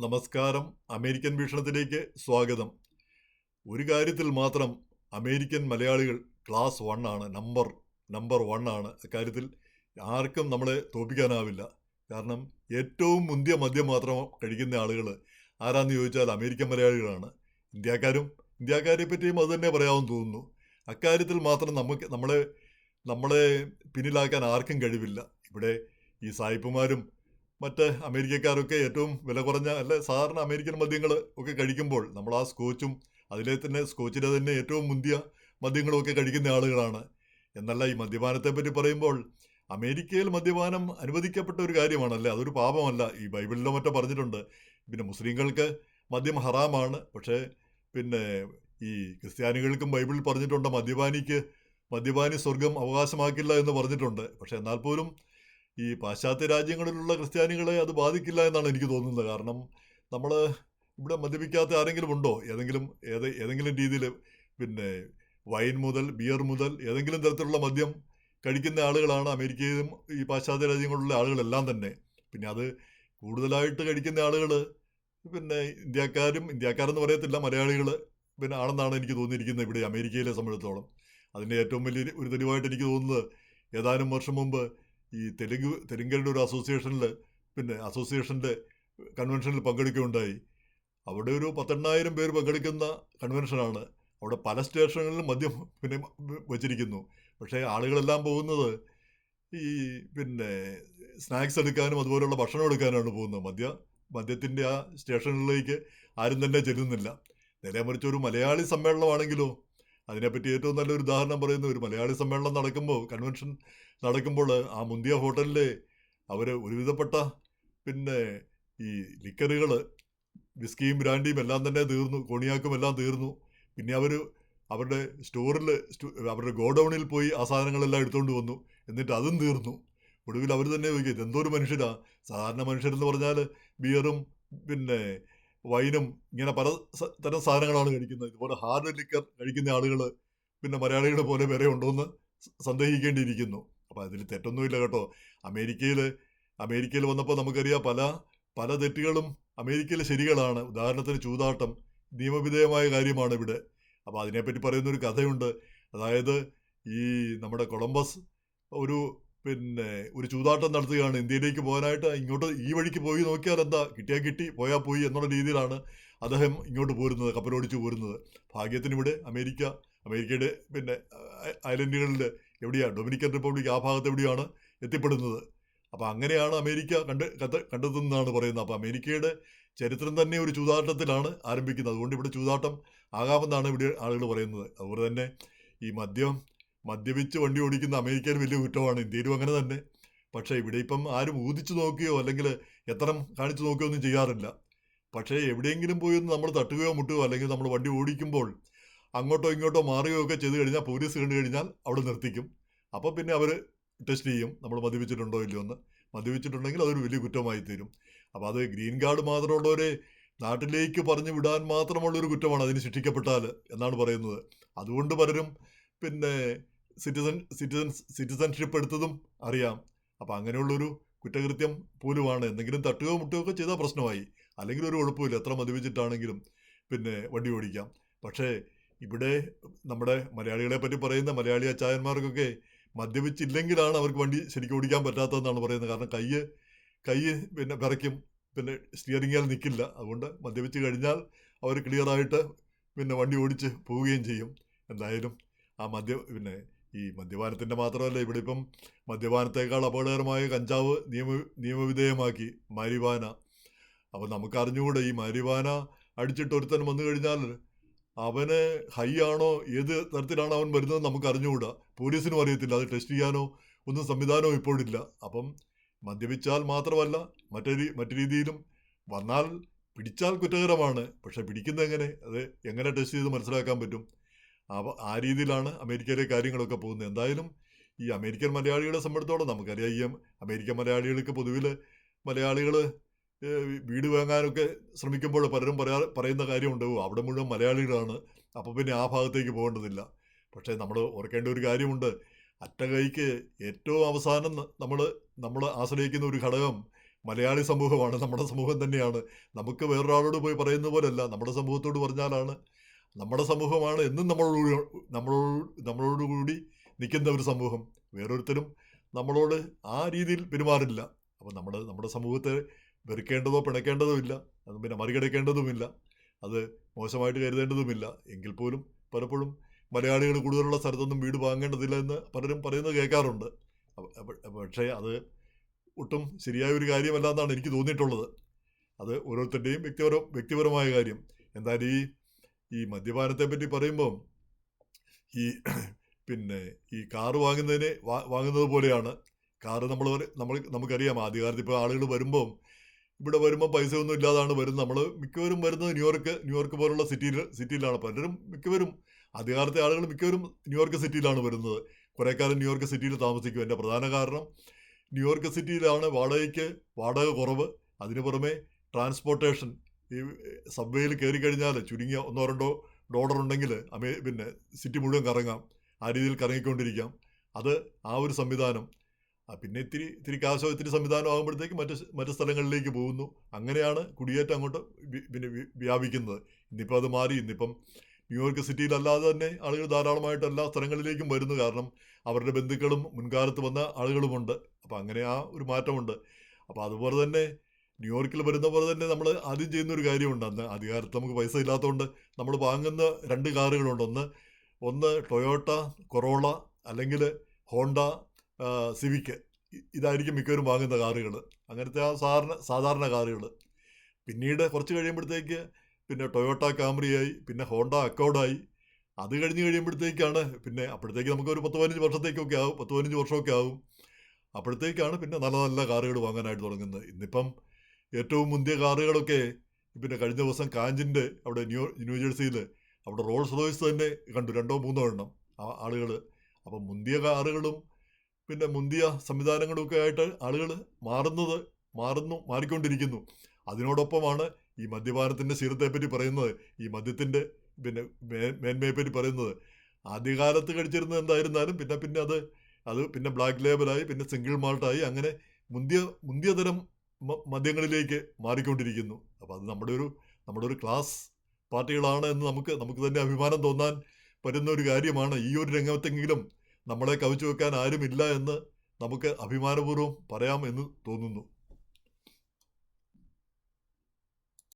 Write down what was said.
നമസ്കാരം. അമേരിക്കൻ വീക്ഷണത്തിലേക്ക് സ്വാഗതം. ഒരു കാര്യത്തിൽ മാത്രം അമേരിക്കൻ മലയാളികൾ ക്ലാസ് 1 ആണ്. നമ്പർ 1 ആണ്. അക്കാര്യത്തിൽ ആർക്കും നമ്മളെ തോൽപ്പിക്കാനാവില്ല. കാരണം ഏറ്റവും മുന്തിയ മദ്യം മാത്രം കഴിക്കുന്ന ആളുകൾ ആരാന്ന് ചോദിച്ചാൽ അമേരിക്കൻ മലയാളികളാണ്. ഇന്ത്യക്കാരെ പറ്റിയും അത് തന്നെ പറയാമെന്ന് തോന്നുന്നു. അക്കാര്യത്തിൽ മാത്രം നമ്മളെ പിന്നിലാക്കാൻ ആർക്കും കഴിവില്ല. ഇവിടെ ഈ സായിപ്പുമാരും മറ്റ് അമേരിക്കക്കാരൊക്കെ ഏറ്റവും വില കുറഞ്ഞ സാധാരണ അമേരിക്കൻ മദ്യങ്ങൾ ഒക്കെ കഴിക്കുമ്പോൾ നമ്മൾ ആ സ്കോച്ചിലെ തന്നെ ഏറ്റവും മുന്തിയ മദ്യങ്ങളും ഒക്കെ കഴിക്കുന്ന ആളുകളാണ്. എന്നല്ല, ഈ മദ്യപാനത്തെ പറ്റി പറയുമ്പോൾ അമേരിക്കയിൽ മദ്യപാനം അനുവദിക്കപ്പെട്ട ഒരു കാര്യമാണല്ലേ, അതൊരു പാപമല്ല. ഈ ബൈബിളിലോ മറ്റോ പറഞ്ഞിട്ടുണ്ട്. പിന്നെ മുസ്ലിങ്ങൾക്ക് മദ്യം ഹറാമാണ്. പക്ഷേ പിന്നെ ഈ ക്രിസ്ത്യാനികൾക്കും ബൈബിളിൽ പറഞ്ഞിട്ടുണ്ട് മദ്യപാനി സ്വർഗം അവകാശമാക്കില്ല എന്ന് പറഞ്ഞിട്ടുണ്ട്. പക്ഷെ എന്നാൽ പോലും ഈ പാശ്ചാത്യ രാജ്യങ്ങളിലുള്ള ക്രിസ്ത്യാനികളെ അത് ബാധിക്കില്ല എന്നാണ് എനിക്ക് തോന്നുന്നത്. കാരണം നമ്മൾ ഇവിടെ മദ്യപിക്കാത്ത ആരെങ്കിലും ഉണ്ടോ? ഏതെങ്കിലും രീതിയിൽ പിന്നെ വൈൻ മുതൽ ബിയർ മുതൽ ഏതെങ്കിലും തരത്തിലുള്ള മദ്യം കഴിക്കുന്ന ആളുകളാണ് അമേരിക്കയിലും ഈ പാശ്ചാത്യ രാജ്യങ്ങളിലുള്ള ആളുകളെല്ലാം തന്നെ. പിന്നെ അത് കൂടുതലായിട്ട് കഴിക്കുന്ന ആളുകൾ പിന്നെ ഇന്ത്യക്കാരെന്ന് പറയത്തില്ല, മലയാളികൾ പിന്നെ ആണെന്നാണ് എനിക്ക് തോന്നിയിരിക്കുന്നത് ഇവിടെ അമേരിക്കയിലെ സംബന്ധിച്ചിടത്തോളം. അതിൻ്റെ ഏറ്റവും വലിയ ഒരു തെളിവായിട്ട് എനിക്ക് തോന്നുന്നത്, ഏതാനും വർഷം മുമ്പ് ഈ തെലുങ്കരുടെ ഒരു അസോസിയേഷൻ്റെ കൺവെൻഷനിൽ പങ്കെടുക്കുകയുണ്ടായി. അവിടെ ഒരു 10,000 പേര് പങ്കെടുക്കുന്ന കൺവെൻഷനാണ്. അവിടെ പല സ്റ്റേഷനുകളിലും മദ്യം പിന്നെ വച്ചിരിക്കുന്നു. പക്ഷേ ആളുകളെല്ലാം പോകുന്നത് ഈ പിന്നെ സ്നാക്സ് എടുക്കാനും അതുപോലുള്ള ഭക്ഷണം എടുക്കാനാണ് പോകുന്നത്. മദ്യത്തിൻ്റെ ആ സ്റ്റേഷനുകളിലേക്ക് ആരും തന്നെ ചെല്ലുന്നില്ല. നേരെ മറിച്ച് ഒരു മലയാളി സമ്മേളനമാണെങ്കിലോ, അതിനെപ്പറ്റി ഏറ്റവും നല്ലൊരു ഉദാഹരണം പറയുന്ന ഒരു മലയാളി സമ്മേളനം കൺവെൻഷൻ നടക്കുമ്പോൾ ആ മുന്തിയ ഹോട്ടലിൽ അവർ ഒരുവിധപ്പെട്ട പിന്നെ ഈ ലിക്കറുകൾ, വിസ്കിയും ബ്രാൻഡിയും എല്ലാം തന്നെ തീർന്നു, കൊണിയാക്കും എല്ലാം തീർന്നു. പിന്നെ അവരുടെ അവരുടെ ഗോഡൗണിൽ പോയി ആ സാധനങ്ങളെല്ലാം എടുത്തുകൊണ്ട് വന്നു. എന്നിട്ട് അതും തീർന്നു. ഒടുവിൽ അവർ തന്നെ ചോദിക്കുക, ഇതെന്തോരു മനുഷ്യരാ. സാധാരണ മനുഷ്യരെന്ന് പറഞ്ഞാൽ ബിയറും പിന്നെ വൈനും ഇങ്ങനെ പല തരം സാധനങ്ങളാണ് കഴിക്കുന്നത്. ഇതുപോലെ ഹാർഡ് ലിക്കർ കഴിക്കുന്ന ആളുകൾ പിന്നെ മലയാളികളെ പോലെ വരെ ഉണ്ടോയെന്ന് സന്ദേഹിക്കേണ്ടിയിരിക്കുന്നു. അപ്പോൾ അതിൽ തെറ്റൊന്നുമില്ല കേട്ടോ. അമേരിക്കയിൽ വന്നപ്പോൾ നമുക്കറിയാം പല തെറ്റുകളും അമേരിക്കയിൽ ശരികളാണ്. ഉദാഹരണത്തിന് ചൂതാട്ടം നിയമവിധേയമായ കാര്യമാണ് ഇവിടെ. അപ്പോൾ അതിനെപ്പറ്റി പറയുന്നൊരു കഥയുണ്ട്. അതായത് ഈ നമ്മുടെ കൊളംബസ് ഒരു ചൂതാട്ടം നടത്തുകയാണ് ഇന്ത്യയിലേക്ക് പോകാനായിട്ട്. ഇങ്ങോട്ട് ഈ വഴിക്ക് പോയി നോക്കിയാൽ എന്താ, കിട്ടിയാൽ കിട്ടി, പോയാൽ പോയി എന്നുള്ള രീതിയിലാണ് അദ്ദേഹം ഇങ്ങോട്ട് പോരുന്നത്, കപ്പലോടിച്ച് പോരുന്നത്. ഭാഗ്യത്തിന് ഇവിടെ അമേരിക്കയുടെ പിന്നെ ഐലൻഡുകളിൽ ഡൊമിനിക്കൻ റിപ്പബ്ലിക് ആ ഭാഗത്ത് എവിടെയാണ് എത്തിപ്പെടുന്നത്. അപ്പോൾ അങ്ങനെയാണ് അമേരിക്ക കണ്ടെത്തുന്നതാണ് പറയുന്നത്. അപ്പോൾ അമേരിക്കയുടെ ചരിത്രം തന്നെ ഒരു ചൂതാട്ടത്തിലാണ് ആരംഭിക്കുന്നത്. അതുകൊണ്ട് ഇവിടെ ചൂതാട്ടം ആകാമെന്നാണ് ഇവിടെ ആളുകൾ പറയുന്നത്. അതുപോലെ തന്നെ ഈ മദ്യപിച്ച് വണ്ടി ഓടിക്കുന്ന അമേരിക്കയിൽ വലിയ കുറ്റമാണ്. ഇന്ത്യയിലും അങ്ങനെ തന്നെ. പക്ഷേ ഇവിടെ ഇപ്പം ആരും ഊതിച്ചു നോക്കുകയോ അല്ലെങ്കിൽ എത്രം കാണിച്ചു നോക്കുകയോ ഒന്നും ചെയ്യാറില്ല. പക്ഷേ എവിടെയെങ്കിലും പോയി ഒന്ന് നമ്മൾ തട്ടുകയോ മുട്ടുകയോ അല്ലെങ്കിൽ നമ്മൾ വണ്ടി ഓടിക്കുമ്പോൾ അങ്ങോട്ടോ ഇങ്ങോട്ടോ മാറുകയോ ഒക്കെ ചെയ്ത് കഴിഞ്ഞാൽ പോലീസ് കണ്ടു കഴിഞ്ഞാൽ അവിടെ നിർത്തിക്കും. അപ്പോൾ പിന്നെ അവർ ടെസ്റ്റ് ചെയ്യും നമ്മൾ മദ്യപിച്ചിട്ടുണ്ടോ ഇല്ലയോ എന്ന്. മദ്യപിച്ചിട്ടുണ്ടെങ്കിൽ അതൊരു വലിയ കുറ്റമായി തീരും. അപ്പോൾ അത് ഗ്രീൻ കാർഡ് മാത്രമുള്ളവരെ നാട്ടിലേക്ക് പറഞ്ഞു വിടാൻ മാത്രമുള്ളൊരു കുറ്റമാണ് അതിന് ശിക്ഷിക്കപ്പെട്ടാൽ എന്നാണ് പറയുന്നത്. അതുകൊണ്ട് പലരും പിന്നെ സിറ്റിസൺഷിപ്പ് എടുത്തതും അറിയാം. അപ്പോൾ അങ്ങനെയുള്ളൊരു കുറ്റകൃത്യം പോലുമാണ്. എന്തെങ്കിലും തട്ടുകയോ മുട്ടുകയോ ഒക്കെ ചെയ്താൽ പ്രശ്നമായി. അല്ലെങ്കിൽ ഒരു കുഴപ്പമില്ല, എത്ര മദ്യപിച്ചിട്ടാണെങ്കിലും പിന്നെ വണ്ടി ഓടിക്കാം. പക്ഷേ ഇവിടെ നമ്മുടെ മലയാളികളെ പറ്റി പറയുന്ന മലയാളി അച്ചായന്മാർക്കൊക്കെ മദ്യപിച്ചില്ലെങ്കിലാണ് അവർക്ക് വണ്ടി ശരിക്കും ഓടിക്കാൻ പറ്റാത്തതെന്നാണ് പറയുന്നത്. കാരണം കൈ പിന്നെ വിറയ്ക്കും, പിന്നെ സ്റ്റിയറിങ്ങിൽ നിൽക്കില്ല. അതുകൊണ്ട് മദ്യപിച്ച് കഴിഞ്ഞാൽ അവർ ക്ലിയറായിട്ട് പിന്നെ വണ്ടി ഓടിച്ച് പോവുകയും ചെയ്യും. എന്തായാലും ഈ മദ്യപാനത്തിൻ്റെ മാത്രമല്ല, ഇവിടെ ഇപ്പം മദ്യപാനത്തേക്കാൾ അപകടകരമായ കഞ്ചാവ് നിയമവിധേയമാക്കി, മാരിവാന. അപ്പോൾ നമുക്ക് അറിഞ്ഞുകൂടെ, ഈ മാരിവാന അടിച്ചിട്ട് ഒരുത്തൻ വന്നു കഴിഞ്ഞാൽ അവന് ഹൈ ആണോ ഏത് തരത്തിലാണ് അവൻ വരുന്നത് നമുക്ക് അറിഞ്ഞുകൂടാ. പോലീസിനും അറിയത്തില്ല, അത് ടെസ്റ്റ് ചെയ്യാനോ ഒന്നും സംവിധാനവും ഇപ്പോഴില്ല. അപ്പം മദ്യപിച്ചാൽ മാത്രമല്ല മറ്റു രീതിയിലും പിടിച്ചാൽ കുറ്റകരമാണ്. പക്ഷെ പിടിക്കുന്നത് അത് എങ്ങനെ ടെസ്റ്റ് ചെയ്ത് മനസ്സിലാക്കാൻ പറ്റും? ആ രീതിയിലാണ് അമേരിക്കയിലെ കാര്യങ്ങളൊക്കെ പോകുന്നത്. എന്തായാലും ഈ അമേരിക്കൻ മലയാളികളെ സംബന്ധിച്ചോളം നമുക്കറിയാം, ഈ അമേരിക്കൻ മലയാളികൾക്ക് പൊതുവിൽ മലയാളികൾ വീട് വാങ്ങാനൊക്കെ ശ്രമിക്കുമ്പോൾ പലരും പറയുന്ന കാര്യമുണ്ട്, അവിടെ മുഴുവൻ മലയാളികളാണ്, അപ്പോൾ പിന്നെ ആ ഭാഗത്തേക്ക് പോകേണ്ടതില്ല. പക്ഷേ നമ്മൾ ഓർക്കേണ്ട ഒരു കാര്യമുണ്ട്, അറ്റ കൈക്ക് ഏറ്റവും അവസാനം നമ്മൾ ആശ്രയിക്കുന്ന ഒരു ഘടകം മലയാളി സമൂഹമാണ്, നമ്മുടെ സമൂഹം തന്നെയാണ്. നമുക്ക് വേറൊരാളോട് പോയി പറയുന്ന പോലെയല്ല, നമ്മുടെ സമൂഹത്തോട് പറഞ്ഞാലാണ്, നമ്മുടെ സമൂഹമാണ് എന്നും നമ്മളോടുകൂടി നിൽക്കുന്ന ഒരു സമൂഹം. വേറൊരുത്തരും നമ്മളോട് ആ രീതിയിൽ പെരുമാറില്ല. അപ്പോൾ നമ്മുടെ സമൂഹത്തെ വെറുക്കേണ്ടതോ പിണക്കേണ്ടതോ ഇല്ല, അത് പിന്നെ മറികടക്കേണ്ടതുമില്ല, അത് മോശമായിട്ട് കരുതേണ്ടതുമില്ല. എങ്കിൽ പോലും പലപ്പോഴും മലയാളികൾ കൂടുതലുള്ള സ്ഥലത്തൊന്നും വീട് വാങ്ങേണ്ടതില്ല എന്ന് പലരും പറയുന്നത് കേൾക്കാറുണ്ട്. പക്ഷേ അത് ഒട്ടും ശരിയായ ഒരു കാര്യമല്ല എന്നാണ് എനിക്ക് തോന്നിയിട്ടുള്ളത്. അത് ഓരോരുത്തരുടെയും വ്യക്തിപരമായ കാര്യം. എന്തായാലും ഈ മദ്യപാനത്തെ പറ്റി പറയുമ്പോൾ ഈ പിന്നെ ഈ കാറ് വാങ്ങുന്നത് പോലെയാണ്. കാറ് നമുക്കറിയാം, ആദ്യകാലത്ത് ഇപ്പോൾ ആളുകൾ ഇവിടെ വരുമ്പോൾ പൈസ ഒന്നും ഇല്ലാതാണ് വരുന്നത്. നമ്മൾ മിക്കവരും വരുന്നത് ന്യൂയോർക്ക് പോലുള്ള സിറ്റിയിലാണ്. മിക്കവരും ആദ്യകാലത്തെ ആളുകൾ മിക്കവരും ന്യൂയോർക്ക് സിറ്റിയിലാണ് വരുന്നത്. കുറേ കാലം ന്യൂയോർക്ക് സിറ്റിയിൽ താമസിക്കും. എൻ്റെ പ്രധാന കാരണം ന്യൂയോർക്ക് സിറ്റിയിലാണ് വാടക കുറവ്. അതിന് പുറമെ ട്രാൻസ്പോർട്ടേഷൻ, ഈ സബ്വേയിൽ കയറി കഴിഞ്ഞാൽ ചുരുങ്ങിയ $1-2 ഉണ്ടെങ്കിൽ പിന്നെ സിറ്റി മുഴുവൻ കറങ്ങാം, ആ രീതിയിൽ കറങ്ങിക്കൊണ്ടിരിക്കാം. ആ ഒരു സംവിധാനം. പിന്നെ ഇത്തിരി കാശോ ഇത്തിരി സംവിധാനം ആകുമ്പോഴത്തേക്ക് മറ്റ് സ്ഥലങ്ങളിലേക്ക് പോകുന്നു. അങ്ങനെയാണ് കുടിയേറ്റം അങ്ങോട്ട് പിന്നെ വ്യാപിക്കുന്നത്. ഇന്നിപ്പോൾ അത് മാറി. ഇന്നിപ്പം ന്യൂയോർക്ക് സിറ്റിയിലല്ലാതെ തന്നെ ആളുകൾ ധാരാളമായിട്ട് എല്ലാ സ്ഥലങ്ങളിലേക്കും വരുന്നു. കാരണം അവരുടെ ബന്ധുക്കളും മുൻകാലത്ത് വന്ന ആളുകളുമുണ്ട്. അപ്പോൾ അങ്ങനെ ആ ഒരു മാറ്റമുണ്ട്. അപ്പോൾ അതുപോലെ തന്നെ ന്യൂയോർക്കിൽ വരുന്ന പോലെ തന്നെ നമ്മൾ ആദ്യം ചെയ്യുന്ന ഒരു കാര്യമുണ്ട്. അന്ന് ആദ്യകാലത്ത് നമുക്ക് പൈസ ഇല്ലാത്തതുകൊണ്ട് നമ്മൾ വാങ്ങുന്ന 2 കാറുകളുണ്ട്. ഒന്ന് ടൊയോട്ട കൊറോള, അല്ലെങ്കിൽ ഹോണ്ട സിവിക്ക്. ഇതായിരിക്കും മിക്കവരും വാങ്ങുന്ന കാറുകൾ, അങ്ങനത്തെ ആ സാധാരണ കാറുകൾ. പിന്നീട് കുറച്ച് കഴിയുമ്പോഴത്തേക്ക് പിന്നെ ടൊയോട്ട കാംറിയായി, പിന്നെ ഹോണ്ട അക്കോർഡായി. അത് കഴിഞ്ഞ് കഴിയുമ്പോഴത്തേക്കാണ് പിന്നെ അപ്പോഴത്തേക്ക് നമുക്കൊരു 10-15 വർഷമൊക്കെ ആകും. അപ്പോഴത്തേക്കാണ് പിന്നെ നല്ല നല്ല കാറുകൾ വാങ്ങാനായിട്ട് തുടങ്ങുന്നത്. ഇന്നിപ്പം ഏറ്റവും മുന്തിയ കാറുകളൊക്കെ പിന്നെ കഴിഞ്ഞ ദിവസം കാഞ്ചിൻ്റെ അവിടെ ന്യൂജേഴ്സിയിൽ അവിടെ റോൾസ് റോയ്സ് തന്നെ കണ്ടു, 2-3 എണ്ണം ആളുകൾ. അപ്പം മുന്തിയ കാറുകളും പിന്നെ മുന്തിയ സംവിധാനങ്ങളൊക്കെ ആയിട്ട് ആളുകൾ മാറിക്കൊണ്ടിരിക്കുന്നു. അതിനോടൊപ്പമാണ് ഈ മദ്യപാനത്തിൻ്റെ ശീലത്തെപ്പറ്റി പറയുന്നത്, ഈ മദ്യത്തിൻ്റെ പിന്നെ മേന്മയെപ്പറ്റി പറയുന്നത്. ആദ്യകാലത്ത് കഴിച്ചിരുന്നത് എന്തായിരുന്നാലും പിന്നെ അത് പിന്നെ ബ്ലാക്ക് ലേബലായി, പിന്നെ സിംഗിൾ മാൾട്ടായി, അങ്ങനെ മുന്തിയ തരം മദ്യങ്ങളിലേക്ക് മാറിക്കൊണ്ടിരിക്കുന്നു. അപ്പോൾ അത് നമ്മുടെ ഒരു ക്ലാസ് പാർട്ടികളാണ് എന്ന് നമുക്ക് തന്നെ അഭിമാനം തോന്നാൻ പറ്റുന്ന ഒരു കാര്യമാണ്. ഈ ഒരു രംഗത്തെങ്കിലും നമ്മളെ കവച്ചു വെക്കാൻ ആരുമില്ല എന്ന് നമുക്ക് അഭിമാനപൂർവ്വം പറയാം എന്ന് തോന്നുന്നു.